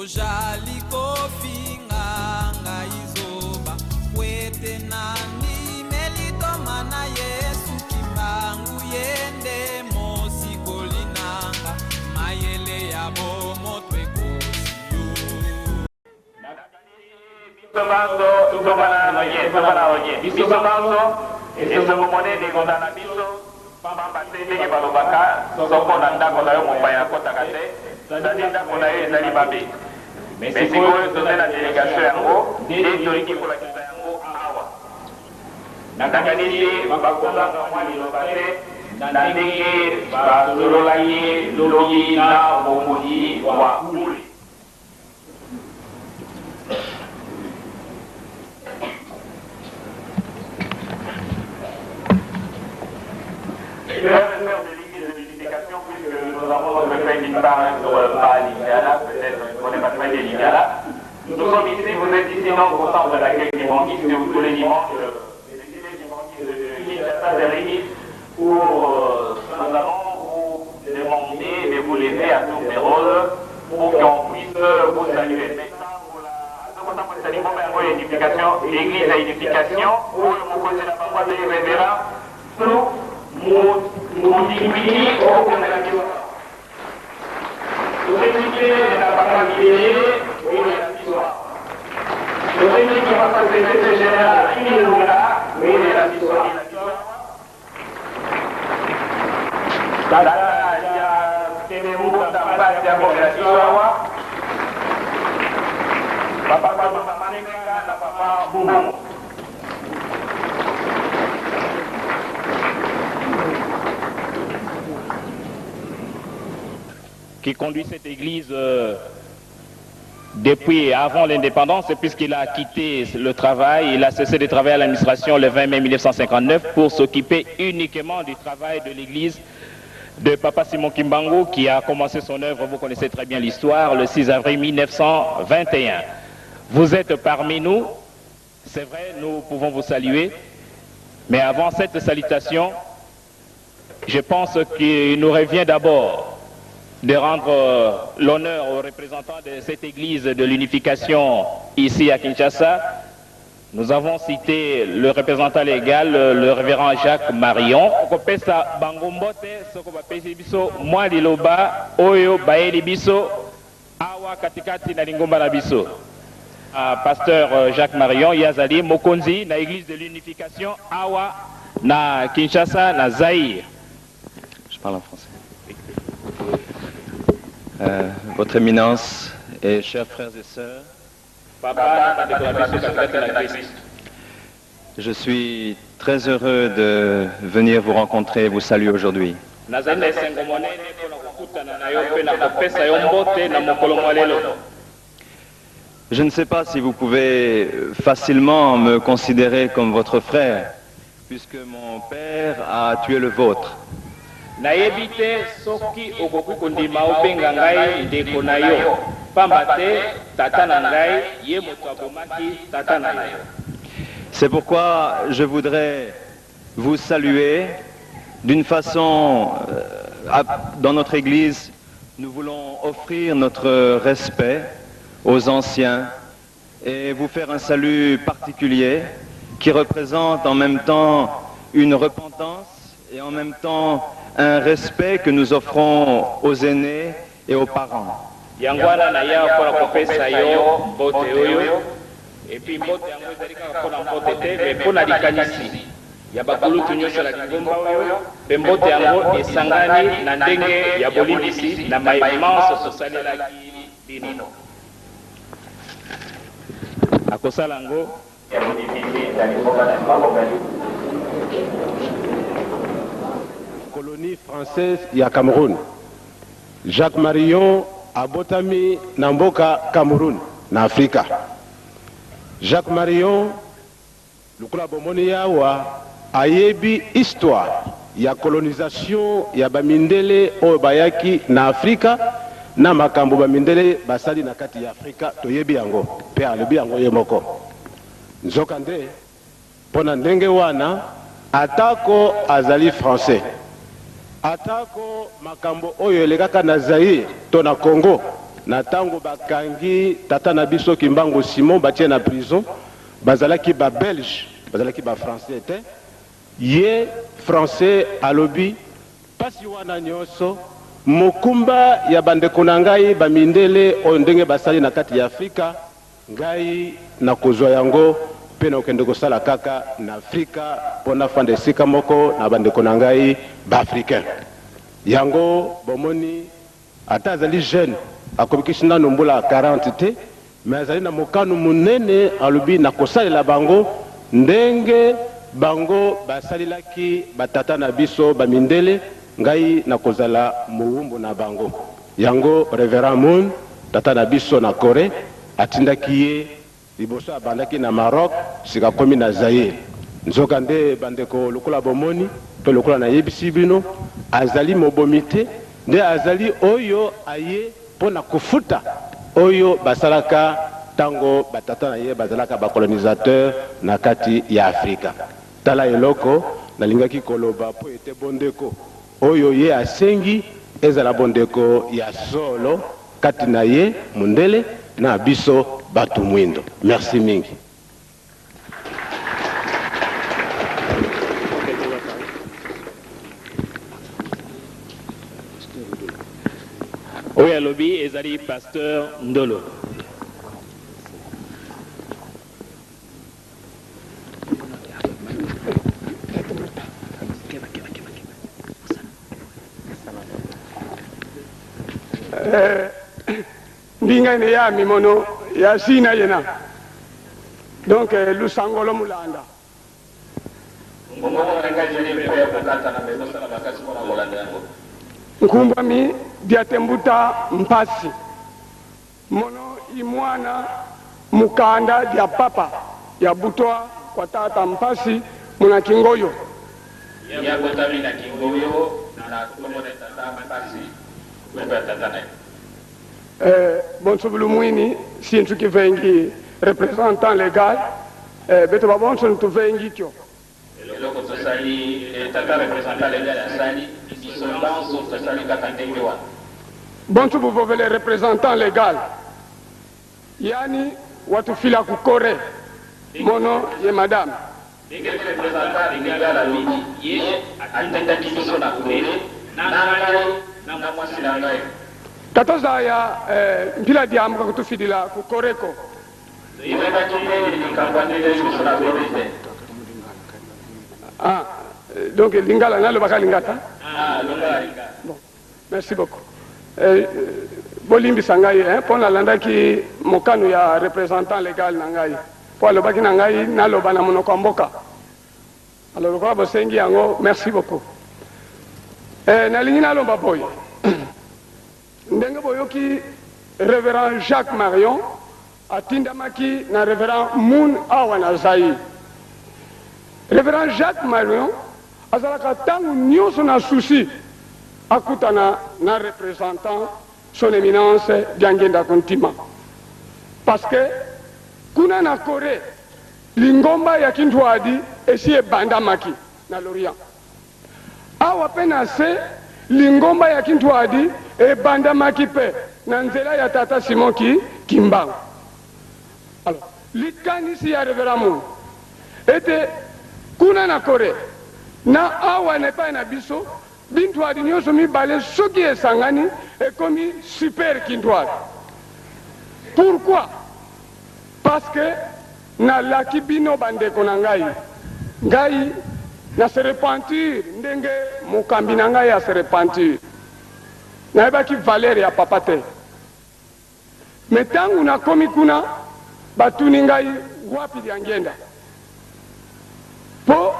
ojali kofinga ngaizoba kwete nani melitoma na Yesu kimbangu yende mosikolinanga mayele ya bomo twekosiyo bisobanzo esomonene kondana biso pamba ndenge balobaka soko na ndako na yo mopaya akotaka te zali ndako na yo ezali mabe mais sikoyo toza na délégation yango nde tolingi kolakisa yango awa nakanisi bakozanga mwa liloba te na ndenge basololaki lobi na bomoi wa uli. Je vais faire de l'église de l'unification puisque nous avons notre frère qui parle par l'Ingala, peut-être qu'on n'est pas très de l'Ingala. Nous sommes ici, vous êtes ici non au centre de l'accueil du Mangis, mais tous les dimanches, l'église du Mangis de Kinshasa de Rémi, où nous allons vous demander de vous lever à tour des rôles pour qu'on puisse vous saluer. Maintenant, pour l'église à unification, où vous posez la parole des révérends, tout multiplié au cours de la vie. Vous expliquez la parole qui est oui, la histoire. Vous expliquez votre secrétaire général qui est là, oui, la histoire. Tata, il y a des mots dans ta base de la histoire. Papa, maman, papa, boum. Qui conduit cette église depuis avant l'indépendance, puisqu'il a quitté le travail, il a cessé de travailler à l'administration le 20 mai 1959 pour s'occuper uniquement du travail de l'église de Papa Simon Kimbangu, qui a commencé son œuvre, vous connaissez très bien l'histoire, le 6 avril 1921. Vous êtes parmi nous, c'est vrai, nous pouvons vous saluer, mais avant cette salutation, je pense qu'il nous revient d'abord de rendre l'honneur aux représentants de cette église de l'unification ici à Kinshasa. Nous avons cité le représentant légal, le révérend Jacques Marion. Pasteur Jacques Marion, Yazali, Mokonzi, na église de l'unification, Awa, na Kinshasa, na Zaïre. Je parle en français. Votre Éminence et chers frères et sœurs, je suis très heureux de venir vous rencontrer et vous saluer aujourd'hui. Je ne sais pas si vous pouvez facilement me considérer comme votre frère, puisque mon père a tué le vôtre. C'est pourquoi je voudrais vous saluer d'une façon, dans notre église, nous voulons offrir notre respect aux anciens et vous faire un salut particulier qui représente en même temps une repentance et en même temps un respect que nous offrons aux aînés et aux parents. Colonie française ya Cameroun. Jacques Marion abotami na mboka Cameroun na Afrika. Jacques Marion lukula bomoni yawa ayebi histoire ya colonisation ya bamindele oyo bayaki na Afrika na makambo bamindele basali na kati ya Afrika toyebi yango pe alobi yango ye moko. Nzoka nde pona ndenge wana atako azali français. Atako makambo oyo elekaka na Zaïre to na Congo na tango bakangi tata na biso Kimbangu Simon batie na prison bazalaki ba belge bazalaki ba français te ye français alobi pasi wana nyonso mokumba ya bandeko na ngai bamindele oyo ndenge basali na kati ya Afrika ngai na kozwa yango pe na okende kosala kaka na Afrika pona fanda esika moko na bandeko na ngai ba africain yango bomoni ata azali jeune akobikisi nano mbula 40 te mais azali na mokano munene alobi na kosalela bango ndenge bango basalilaki batata na biso bamindele ngai na kozala muumbu na bango yango Reverend Moon tata na biso na Corée atindaki ye liboso abandaki na Maroc sika komi na Zaire nzoka nde bandeko lokola bomoni to lokola na yebisi bino azali mobomi te nde azali oyo aye pona kufuta oyo basalaka tango batata na ye bazalaka bakolonisateur na kati ya Afrika tala eloko nalingaki koloba po ete bondeko oyo ye asengi ezala bondeko ya solo kati na ye mundele na biso batu mwindo. Merci mingi. Oyo alobi ezali Pasteur Ndolo. Ndinga ne ya mimono ya sina yena donc lusangolo mulanda nkumba mi diatembuta mpasi mono imwana mukanda dia papa ya butwa kwa tata mpasi muna kingoyo ya kotami na kingoyo na komone tata mpasi kwa tata na Bonso Blumwini, si tu qui vengi représentant légal, beto ba bonso tu vengi tio. Loko tosali tata représentant légal asali, dissolvance tosali kakandengewa. Bonso vous voulez les représentants légal. Yani watu fila ku Corée. Mono ye madame. Dike représentant légal alini, ye atenda division na Corée, na mwasi na ngai. Katoza ya mpila diamuka kutufidila kukoreko. Ah, donc lingala nalo baka lingata. Ah, lingala. Bon, merci beaucoup. Bolimbi sangai pour la landa ki mokano ya représentant légal nangai. Pour le baki nangai nalo bana monoko mboka. Alors quoi bosengi yango, merci beaucoup. Na lingina lomba boy. Ndenge boyoki Révérend Jacques Marion atindamaki na Révérend Moon awana Zaï. Révérend Jacques Marion azalaka tangu nyonso na souci akutana na représentant son éminence Diangenda Kontima. Parce que kuna na Corée lingomba ya Kintwadi esi ebandamaki na l'Orient. Awa pena se lingomba ya Kintwadi ebandamaki pe na nzela ya tata Simon Kimbangu. Alors, likanisi ya Révérend Moon ete kuna na Corée na awa nepa na biso bintwadi nyonso mibale soki esangani ekomi super Kintwadi. Pourquoi? Parce que na laki bino bandeko na ngai na se repentir ndenge mokambi na ngai ya se repentir naebaki valeur ya papa te me tangu nakomi kuna batuni ngai wapi Diangenda po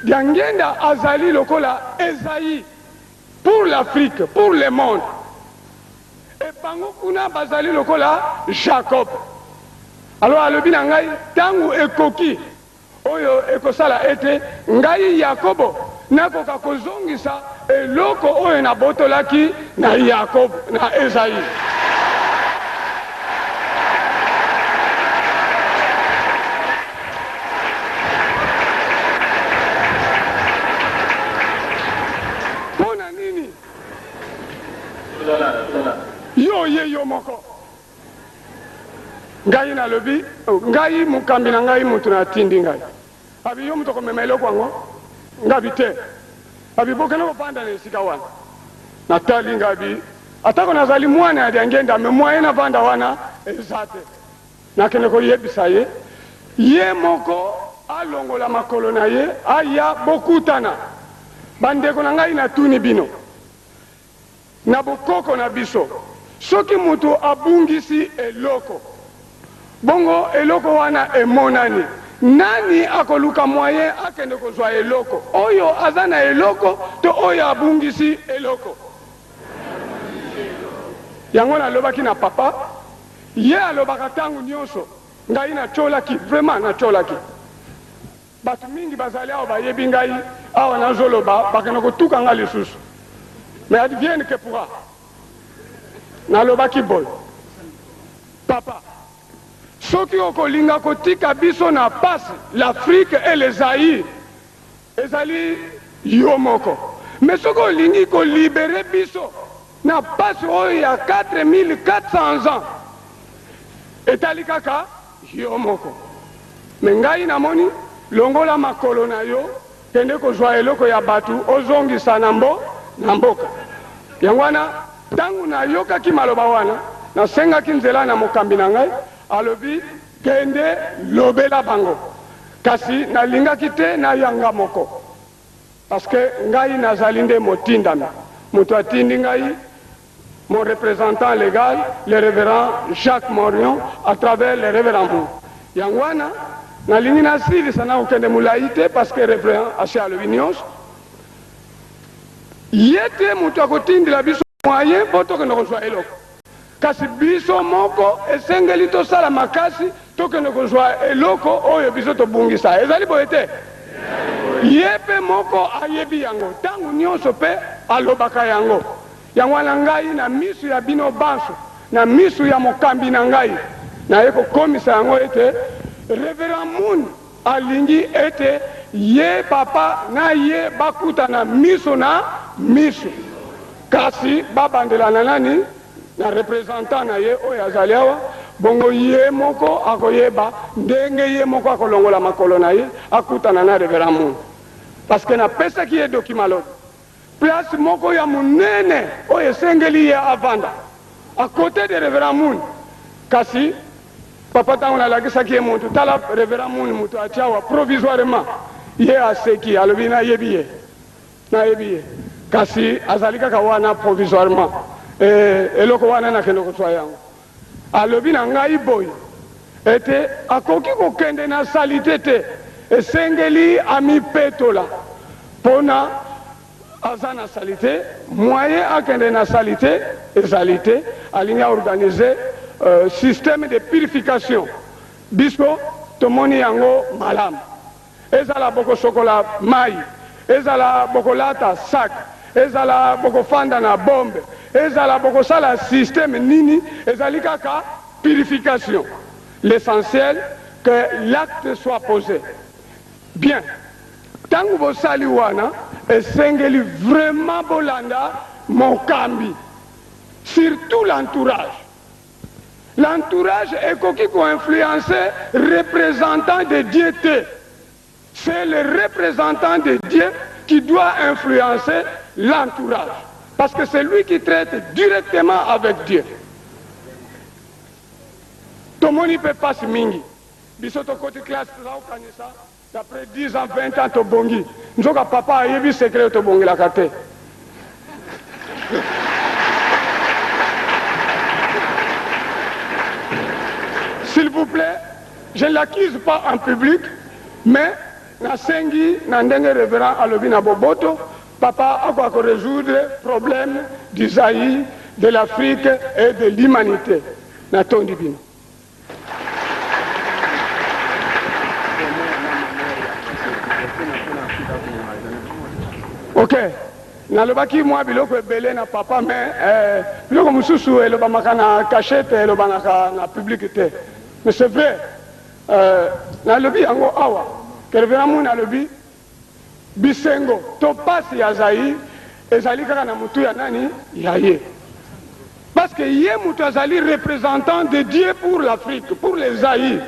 Diangenda azali lokola Esaïe pour l'Afrique, pour le monde, et bango kuna bazali lokola Jacob. Alors alobi na ngai tangu ekoki oyo ekosala ete ngai Yakobo nakoka kozongisa eloko oyo nabotolaki na Yakob na Esaïe. Pona nini yo ye yo ngai nalobi ngai mukambi na ngai mutu na tindi ngai abi yo mutu komema eloko yango ngabi te abi bokena kopanda na esika wana natali ngabi atako nazali mwana ya diangenda me mwaye navanda wana eza te nakende koyebisa ye ye moko alongola makolo na ye aya bokutana bandeko na ngai natuni bino na bokoko na biso soki mutu abungisi eloko bongo eloko wana emonani nani akoluka moyen akende kozwa eloko oyo aza na eloko to oyo abungisi eloko yango nalobaki na papa ye alobaka ntango nyonso ngai natyolaki vraiment natyolaki bato mingi bazali awa bayebi ngai awa nazoloba bakende kotuka nga lisusu mais advienne que pourra nalobaki boy papa soki okolinga kotika biso na pasi l'Afrique et les Zaïre ezali yo moko mais soki olingi kolibere biso na pasi oyo ya 4400 ans etali kaka yo moko me ngai namoni longola makolo na yo kende kozwa eloko ya batu ozongisa na mboka yango wana ntango nayokaki maloba wana nasengaki nzela na mokambi na ngai alobi kende lobela bango kasi nalingaki te nayanga moko parce que ngai nazali nde motindami moto atindi ngai mon représentant légal le révérend Jacques Morion à travers le révérend Mou yango wana nalingi nasilisa na kokende molai te parce que révérend asi alobi nyonso ye te moto akotindela biso moyen mpo tokende kozwa eloko kasi biso moko esengeli tosala makasi tokende kozwa eloko oyo biso tobungisa ezali boye te ye mpe moko ayebi yango ntango nyonso mpe alobaka yango yango wana ngai na misu ya bino banso na misu ya mokambi na ngai naye kokomisa yango ete révérend Moun alingi ete ye papa na ye bakutana miso na miso kasi babandelana nani na représentant na ye oyo azali awa bongo ye moko akoyeba ndenge ye moko akolongola makolo na ye akutana na révérend Moun parce que napesaki ye document loto place moko ya monene oyo esengeli ye avanda à côté de révérend Moun kasi papa ntango nalakisaki ye moto tala révérend Moun moto atia awa provisoirement ye aseki alobi nayebi ye kasi azali kaka wana provisoirement eloko wana nakende kozwa yango alobi na ngai boye ete akoki kokende na salite te esengeli amipetola mpona aza na salite moyen akende na salite ezali te alingi aorganize système de purification biso tomoni yango malamu ezala bokosokola mai ezala bokolata sak ezala bokofanda na bombe ezala bokosala système nini ezali kaka purification l'essentiel que l'acte soit posé bien ntango bosali wana esengeli vraiment bolanda mokambi surtout l'entourage ekoki koinfluencer représentant de Dieu te c'est le représentant de Dieu qui doit influencer l'entourage parce que c'est lui qui traite directement avec Dieu tomoni pe pasi mingi biso tokoti classe tozakokanisa d'après 10 ans 20 ans tobongi nzoka papa ayebi secret tobongelaka te s'il vous plaît je ne l'accuse pas en public mais nasengi na ndenge révérend alobi na boboto papa akoka résoudre problème du Zaïre de l'Afrique et de l'humanité natondi bino ok nalobaki mwa biloko ebele na papa mais biloko mosusu elobamaka na cachette elobamaka na public te mais c'est vrai nalobi yango awa ke révérend Moun alobi bisengo to pasi ya Zaïre ezali kaka na mutu ya nani ya ye Parce que yé Moutazali représentant de Dieu pour l'Afrique, pour les Zaïre.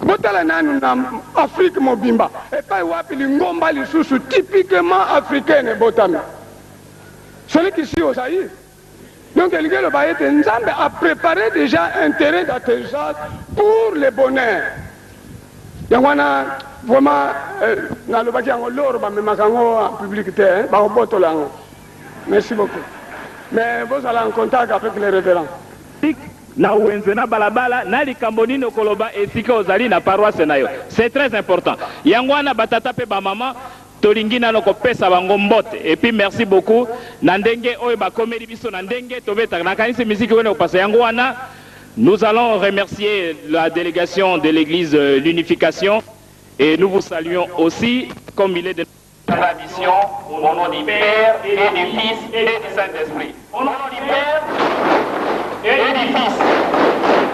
Botala nanu na Afrique mobimba. Et pas wapi l'ingomba lisusu typiquement africaine botami. Celui qui suit aux Zaïre. Donc le Bayete Nzambe a préparé déjà un terrain d'atterrissage pour le bonheur. Yangwana vraiment na le baki en l'or ba me makango en public terre ba botolango. Merci beaucoup. Mais vous allez en contact avec les révérends. Na uwenze na balabala na likambo nini koloba esika ozali na paroisse na yo. C'est très important. Yangwana batata pe ba mama tolingi na loko pesa bango mbote. Et puis merci beaucoup. Na ndenge oyo ba komedi biso na ndenge tobeta na kanisi musique wena opasa yangwana. Nous allons remercier la délégation de l'église l'unification et nous vous saluons aussi comme il est de tradition au nom du Père et du Fils et du Saint-Esprit. Au nom du Père et du Fils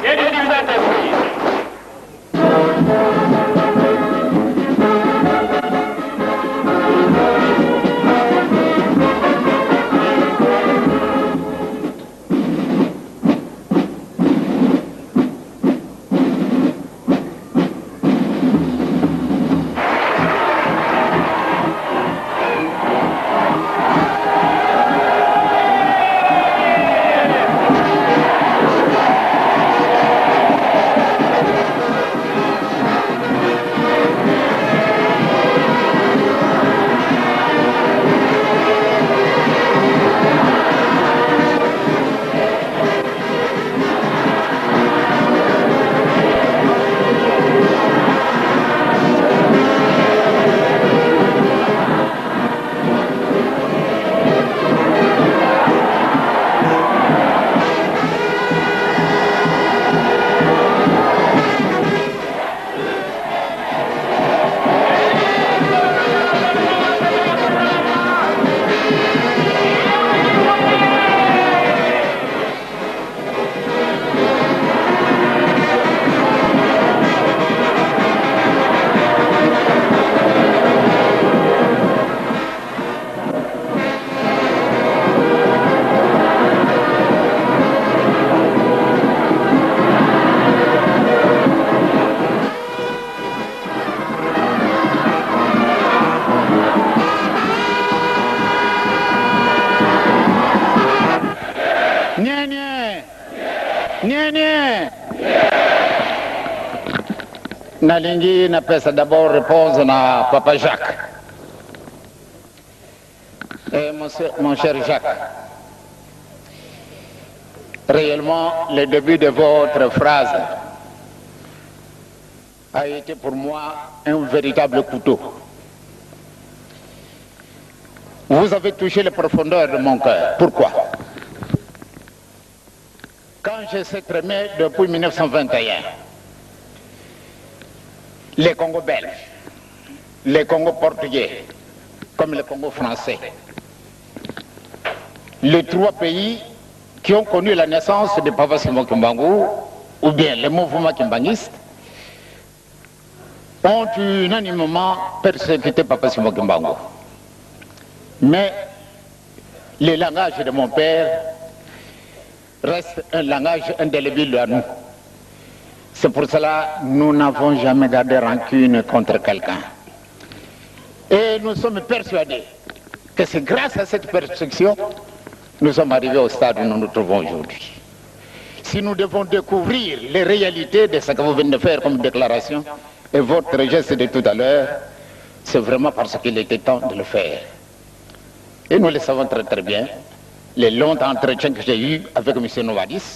et du Saint-Esprit. Nalingi na pesa d'abord réponse na Papa Jacques. Et mon cher Jacques, réellement le début de votre phrase a été pour moi un véritable couteau. Vous avez touché les profondeurs de mon cœur. Pourquoi? Quand je s'exprimais depuis 1921, les Congos belges, les Congos portugais, comme les Congos français, les trois pays qui ont connu la naissance de Papa Simon Kimbangu, ou bien les mouvements kimbanguistes, ont unanimement persécuté Papa Simon Kimbangu. Mais le langage de mon père reste un langage indélébile à nous. C'est pour cela que nous n'avons jamais gardé rancune contre quelqu'un. Et nous sommes persuadés que c'est grâce à cette persécution que nous sommes arrivés au stade où nous nous trouvons aujourd'hui. Si nous devons découvrir les réalités de ce que vous venez de faire comme déclaration et votre geste de tout à l'heure, c'est vraiment parce qu'il était temps de le faire. Et nous le savons très très bien, les longs entretiens que j'ai eus avec M. Novadis,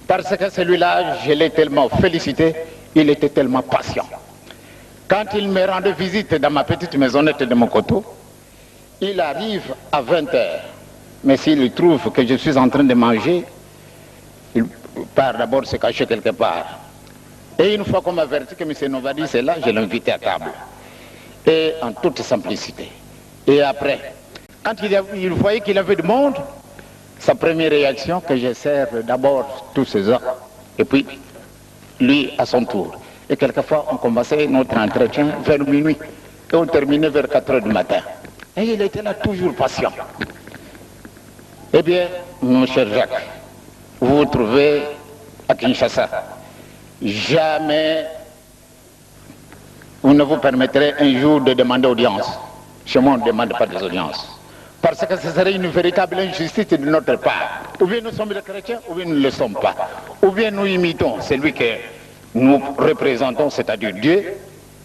parce que celui-là, je l'ai tellement félicité, il était tellement patient. Quand il me rendait visite dans ma petite maisonnette de Mokoto, il arrive à 20h. Mais s'il trouve que je suis en train de manger, il part d'abord se cacher quelque part. Et une fois qu'on m'a averti que M. Novadis est là, je l'ai invité à table. Et en toute simplicité. Et après, quand il voyait qu'il avait du monde, sa première réaction, que je sers d'abord tous ces hommes, et puis lui à son tour. Et quelquefois, on commençait notre entretien vers minuit, et on terminait vers 4h du matin. Et il était là toujours patient. Eh bien, mon cher Jacques, vous vous trouvez à Kinshasa. Jamais vous ne vous permettrez un jour de demander audience. Chez moi, on ne demande pas des audiences. Parce que ce serait une véritable injustice de notre part. Ou bien nous sommes des chrétiens, ou bien nous ne le sommes pas. Ou bien nous imitons celui que nous représentons, c'est-à-dire Dieu.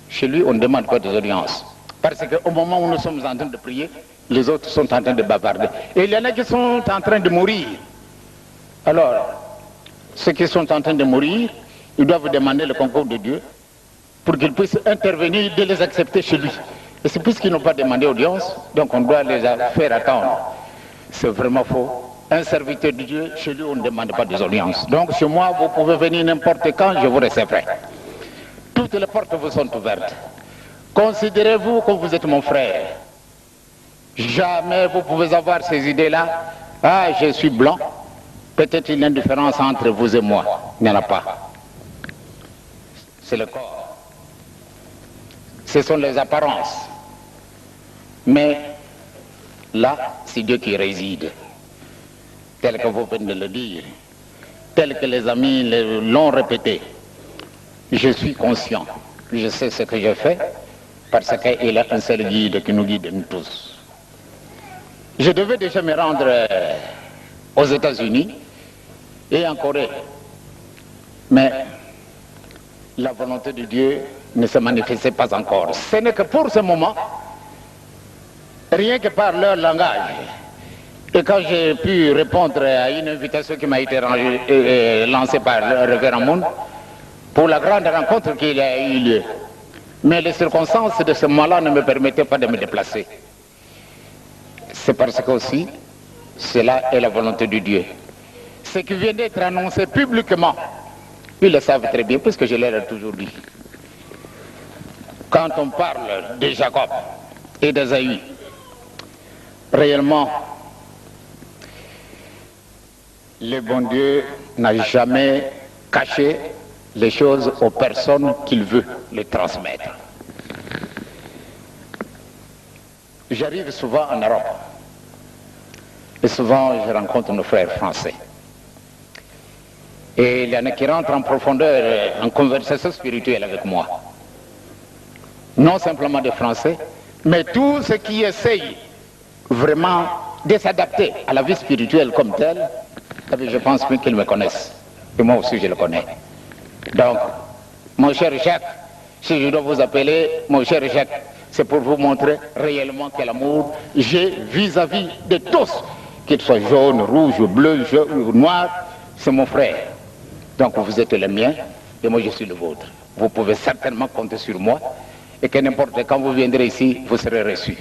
Chez lui, on ne demande pas des audiences. Parce qu'au moment où nous sommes en train de prier, les autres sont en train de bavarder. Et il y en a qui sont en train de mourir. Alors, ceux qui sont en train de mourir, ils doivent demander le concours de Dieu pour qu'ils puissent intervenir et les accepter chez lui. Et c'est puisqu'ils n'ont pas demandé audience, donc on doit les faire attendre. C'est vraiment faux. Un serviteur de Dieu, chez lui, on ne demande pas des audiences. Donc chez moi, vous pouvez venir n'importe quand, je vous recevrai. Toutes les portes vous sont ouvertes. Considérez-vous que vous êtes mon frère. Jamais vous pouvez avoir ces idées-là. Ah, je suis blanc. Peut-être une indifférence entre vous et moi. Il n'y en a pas. C'est le corps. Ce sont les apparences. Mais là, c'est Dieu qui réside. Tel que vous venez de le dire. Tel que les amis l'ont répété. Je suis conscient. Je sais ce que je fais parce qu'il y a un seul guide qui nous guide nous tous. Je devais déjà me rendre aux États-Unis et en Corée. Mais la volonté de Dieu ne se manifestait pas encore. Ce n'est que pour ce moment, rien que par leur langage. Et quand j'ai pu répondre à une invitation qui m'a été lancée par le révérend Moon, pour la grande rencontre qui a eu lieu. Mais les circonstances de ce moment-là ne me permettaient pas de me déplacer. C'est parce que aussi, cela est la volonté de Dieu. Ce qui vient d'être annoncé publiquement, ils le savent très bien, puisque je leur ai toujours dit. Quand on parle de Jacob et d'Ésaü, réellement, le bon Dieu n'a jamais caché les choses aux personnes qu'il veut les transmettre. J'arrive souvent en Europe et souvent je rencontre nos frères français. Et il y en a qui rentrent en profondeur en conversation spirituelle avec moi. Non simplement des Français, mais tous ceux qui essayent vraiment de s'adapter à la vie spirituelle comme telle, je pense qu'ils me connaissent. Et moi aussi je le connais. Donc, mon cher Jacques, si je dois vous appeler mon cher Jacques, c'est pour vous montrer réellement quel amour j'ai vis-à-vis de tous, qu'ils soient jaunes, rouges, bleus, noirs, c'est mon frère. Donc vous êtes le mien et moi je suis le vôtre. Vous pouvez certainement compter sur moi et que n'importe quand vous viendrez ici, vous serez reçus.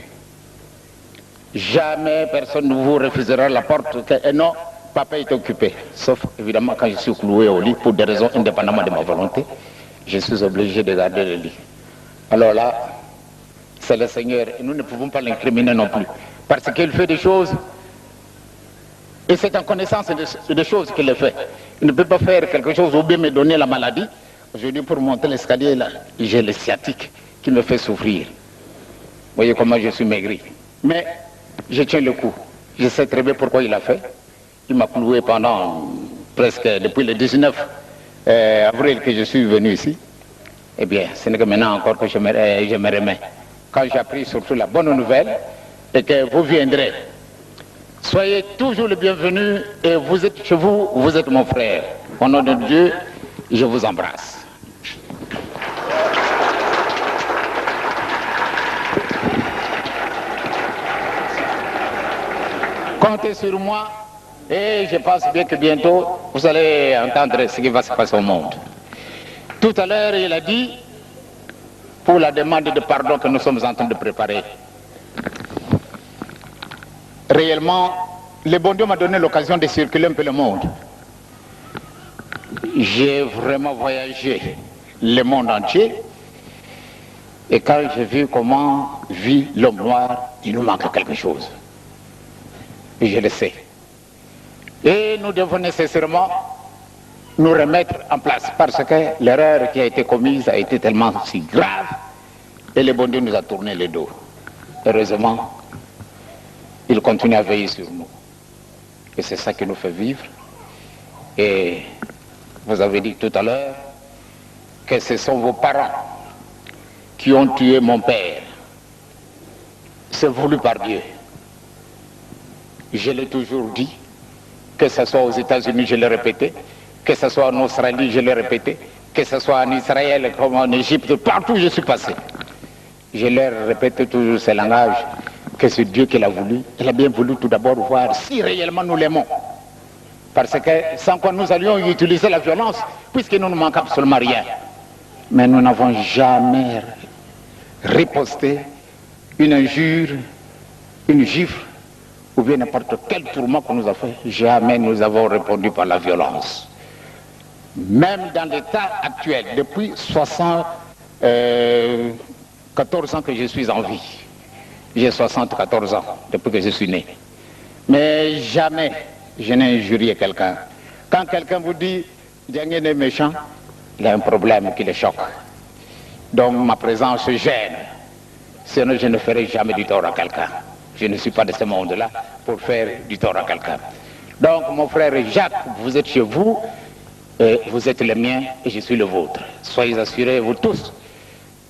Jamais personne ne vous refusera la porte que non, papa est occupé. Sauf évidemment quand je suis cloué au lit pour des raisons indépendamment de ma volonté, je suis obligé de garder le lit. Alors là, c'est le Seigneur et nous ne pouvons pas l'incriminer non plus. Parce qu'il fait des choses et c'est en connaissance des choses qu'il le fait. Il ne peut pas faire quelque chose ou bien me donner la maladie. Aujourd'hui pour monter l'escalier là, j'ai le sciatique qui me fait souffrir. Vous voyez comment je suis maigri. Mais je tiens le coup. Je sais très bien pourquoi il a fait. Il m'a cloué pendant presque depuis le 19 avril que je suis venu ici. Eh bien, ce n'est que maintenant encore que je me remets. Quand j'ai appris surtout la bonne nouvelle et que vous viendrez, soyez toujours le bienvenu et vous êtes chez vous, vous êtes mon frère. Au nom de Dieu, je vous embrasse. Comptez sur moi et je pense bien que bientôt vous allez entendre ce qui va se passer au monde. Tout à l'heure, il a dit pour la demande de pardon que nous sommes en train de préparer. Réellement, le bon Dieu m'a donné l'occasion de circuler un peu le monde. J'ai vraiment voyagé le monde entier et quand j'ai vu comment vit l'homme noir, il nous manque quelque chose. Et je le sais. Et nous devons nécessairement nous remettre en place parce que l'erreur qui a été commise a été tellement si grave et le bon Dieu nous a tourné le dos. Heureusement, il continue à veiller sur nous. Et c'est ça qui nous fait vivre. Et vous avez dit tout à l'heure que ce sont vos parents qui ont tué mon père. C'est voulu par Dieu. Je l'ai toujours dit, que ce soit aux États-Unis, je l'ai répété, que ce soit en Australie, je l'ai répété, que ce soit en Israël, comme en Égypte, partout où je suis passé. Je leur répète toujours ce langage, que c'est Dieu qui l'a voulu. Il a bien voulu tout d'abord voir si réellement nous l'aimons. Parce que sans quoi nous allions utiliser la violence, puisqu'il ne nous manque absolument rien. Mais nous n'avons jamais riposté une injure, une gifle, ou bien n'importe quel tourment qu'on nous a fait. Jamais nous avons répondu par la violence. Même dans l'état actuel, depuis 14 ans que je suis en vie. J'ai 74 ans depuis que je suis né. Mais jamais je n'ai injurié quelqu'un. Quand quelqu'un vous dit Dieng est méchant, il a un problème qui le choque. Donc ma présence gêne. Sinon je ne ferai jamais du tort à quelqu'un. Je ne suis pas de ce monde-là pour faire du tort à quelqu'un. Donc mon frère Jacques, vous êtes chez vous, vous êtes le mien et je suis le vôtre. Soyez assurés, vous tous,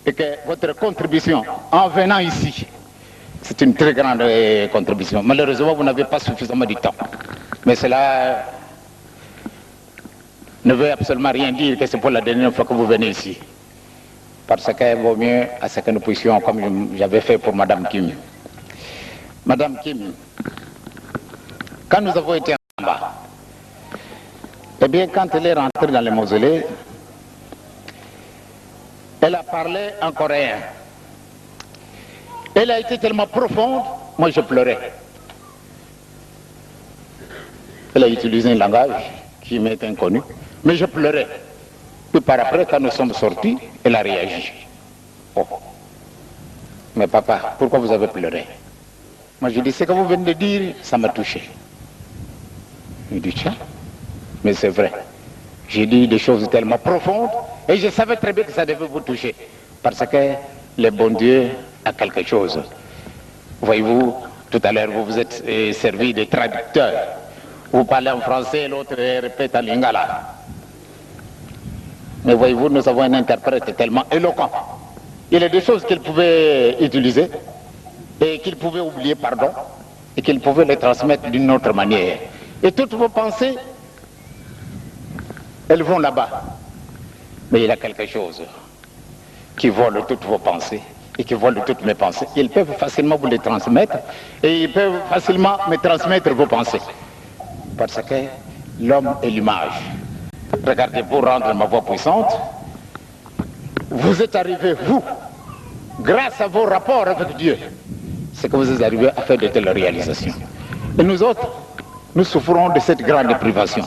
et que votre contribution en venant ici, c'est une très grande contribution. Malheureusement, vous n'avez pas suffisamment de temps. Mais cela ne veut absolument rien dire que c'est pour la dernière fois que vous venez ici. Parce qu'il vaut mieux à ce que nous puissions, comme j'avais fait pour Madame Kim. Madame Kim, quand nous avons été en bas, eh bien, quand elle est rentrée dans le mausolée, elle a parlé en coréen. Elle a été tellement profonde, moi je pleurais. Elle a utilisé un langage qui m'est inconnu, mais je pleurais. Puis par après, quand nous sommes sortis, elle a réagi. Oh. Mais papa, pourquoi vous avez pleuré? Moi je dis, ce que vous venez de dire, ça m'a touché. Il dit, tiens, mais c'est vrai. J'ai dit des choses tellement profondes, et je savais très bien que ça devait vous toucher. Parce que le bon Dieu a quelque chose. Voyez-vous, tout à l'heure, vous vous êtes servi de traducteur. Vous parlez en français, l'autre répète en lingala. Mais voyez-vous, nous avons un interprète tellement éloquent. Il y a des choses qu'il pouvait utiliser, et qu'il pouvait oublier, pardon, et qu'il pouvait les transmettre d'une autre manière. Et toutes vos pensées, elles vont là-bas. Mais il y a quelque chose qui vole toutes vos pensées et qui vole toutes mes pensées. Ils peuvent facilement vous les transmettre et ils peuvent facilement me transmettre vos pensées. Parce que l'homme est l'image. Regardez, pour rendre ma voix puissante, vous êtes arrivés, vous, grâce à vos rapports avec Dieu, c'est que vous êtes arrivés à faire de telles réalisations. Et nous autres, nous souffrons de cette grande privation.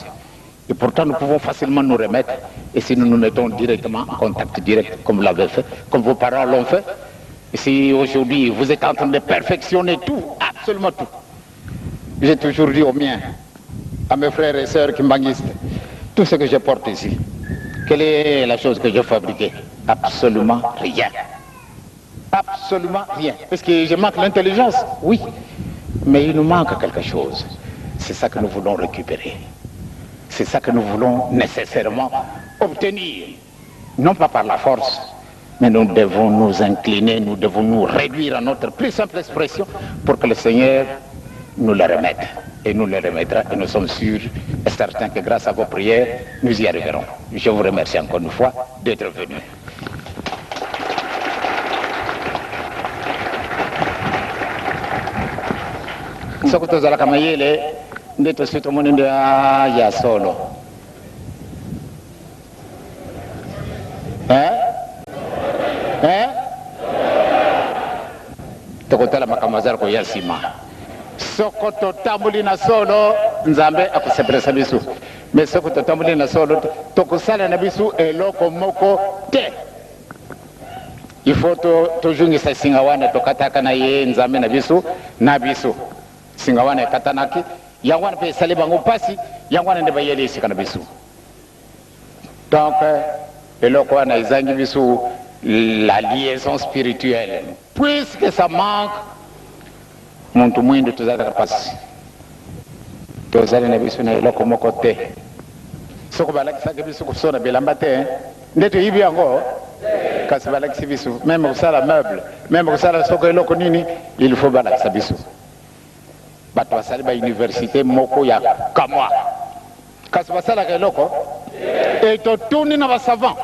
Et pourtant, nous pouvons facilement nous remettre. Et si nous nous mettons directement en contact direct, comme vous l'avez fait, comme vos parents l'ont fait, et si aujourd'hui vous êtes en train de perfectionner tout, absolument tout. J'ai toujours dit aux miens, à mes frères et sœurs qui m'anguissent, tout ce que je porte ici, quelle est la chose que je fabriquais? Absolument rien. Absolument rien. Est-ce que je manque l'intelligence? Oui. Mais il nous manque quelque chose. C'est ça que nous voulons récupérer. C'est ça que nous voulons nécessairement obtenir. Non pas par la force, mais nous devons nous incliner, nous devons nous réduire à notre plus simple expression pour que le Seigneur nous le remette. Et nous le remettra et nous sommes sûrs et certains que grâce à vos prières, nous y arriverons. Je vous remercie encore une fois d'être venus. Sokoto zala kama yele ndeto sito munende ya solo. Tokotala makamazara ko yasima. Sokoto tambuli na solo nzambe akusepelesa bisu. Me sokoto tambuli na solo tokusala na bisu eloko moko te. Il faut tujungisa singawana tokataka na ye nzambe na bisu na bisu. Singawana katanaki yangwana pe saliba ngopasi yangwana ndeba yele sika na bisu. Donc eloko wana izangi bisu la liaison spirituelle. Puisque ça manque, muntu mwindu tuzataka pasi. Tuzali na bisu na eloko moko te. soko balakisaki biso kosona bilamba te nde toyibi yango kasi balakisi biso meme kosala meuble meme kosala soko eloko nini il faut balakisa biso bato basali bauniversité moko ya kamwa kasi basalaka eloko e totuni na basavant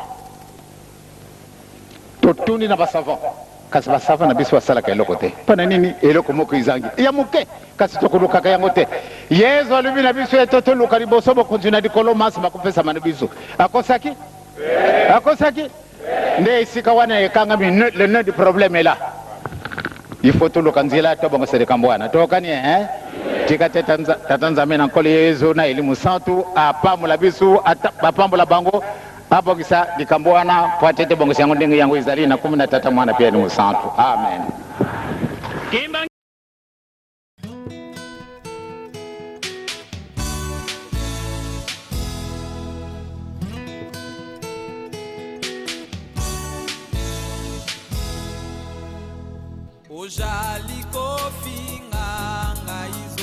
kasi basavant na biso basalaka eloko te mpona nini eloko moko ezangi ya moke kasi tokolukaka yango te yesu alobi na biso ete toluka liboso bokonzi na likolo masi bakopesama na biso akosaki nde esika wana ekangami le nœud du problème est là il faut toluka nzela tobongisa likambo wana tokani tika te tata nzambe na nkolo yesu na elimu santu apambola biso apambola bango abongisa likambo wana po ate tebongisa yango ndenge yango ezali na kumi na tata mwana pia elimu santu amen. ojali kofinga ngai